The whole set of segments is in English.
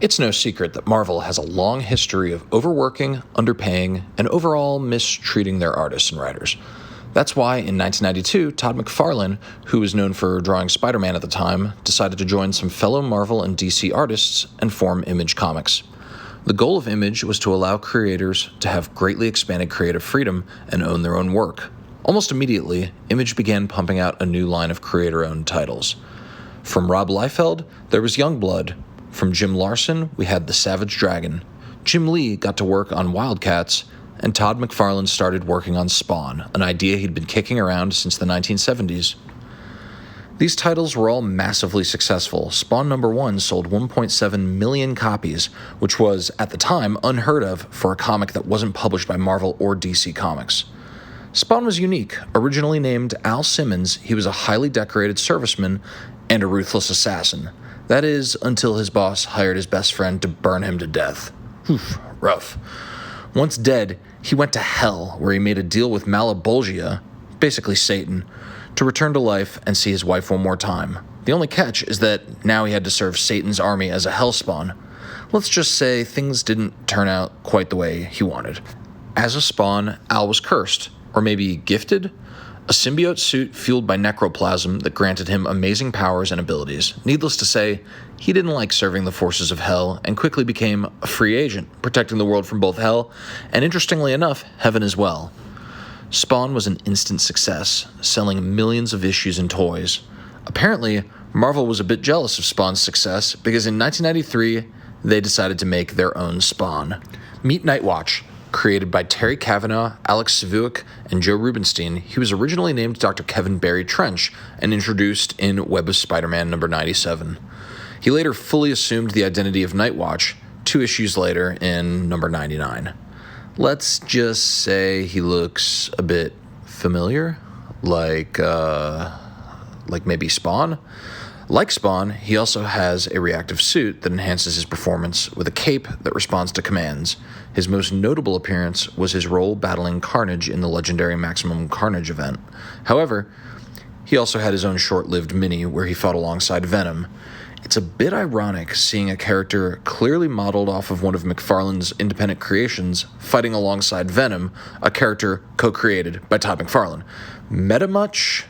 It's no secret that Marvel has a long history of overworking, underpaying, and overall mistreating their artists and writers. That's why, in 1992, Todd McFarlane, who was known for drawing Spider-Man at the time, decided to join some fellow Marvel and DC artists and form Image Comics. The goal of Image was to allow creators to have greatly expanded creative freedom and own their own work. Almost immediately, Image began pumping out a new line of creator-owned titles. From Rob Liefeld, there was Youngblood. From Jim Larson, we had The Savage Dragon. Jim Lee got to work on Wildcats, and Todd McFarlane started working on Spawn, an idea he'd been kicking around since the 1970s. These titles were all massively successful. Spawn number 1 sold 1.7 million copies, which was, at the time, unheard of for a comic that wasn't published by Marvel or DC Comics. Spawn was unique. Originally named Al Simmons, he was a highly decorated serviceman and a ruthless assassin. That is, until his boss hired his best friend to burn him to death. Rough. Once dead, he went to hell, where he made a deal with Malebolgia, basically Satan, to return to life and see his wife one more time. The only catch is that now he had to serve Satan's army as a hellspawn. Let's just say things didn't turn out quite the way he wanted. As a spawn, Al was cursed, or maybe gifted? A symbiote suit fueled by necroplasm that granted him amazing powers and abilities. Needless to say, he didn't like serving the forces of hell and quickly became a free agent, protecting the world from both hell and, interestingly enough, heaven as well. Spawn was an instant success, selling millions of issues and toys. Apparently, Marvel was a bit jealous of Spawn's success because in 1993, they decided to make their own Spawn. Meet Nightwatch. Created by Terry Kavanagh, Alex Savuik, and Joe Rubinstein, he was originally named Dr. Kevin Barry Trench and introduced in Web of Spider-Man number 97. He later fully assumed the identity of Nightwatch 2 issues later in number 99. Let's just say he looks a bit familiar, like maybe Spawn. Like Spawn, he also has a reactive suit that enhances his performance with a cape that responds to commands. His most notable appearance was his role battling Carnage in the legendary Maximum Carnage event. However, he also had his own short-lived mini where he fought alongside Venom. It's a bit ironic seeing a character clearly modeled off of one of McFarlane's independent creations fighting alongside Venom, a character co-created by Todd McFarlane. Meta much?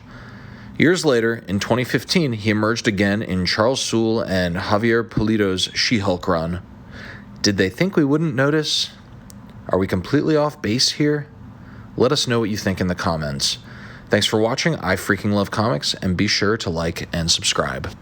Years later, in 2015, he emerged again in Charles Soule and Javier Pulido's She-Hulk run. Did they think we wouldn't notice? Are we completely off base here? Let us know what you think in the comments. Thanks for watching. I freaking love comics, and be sure to like and subscribe.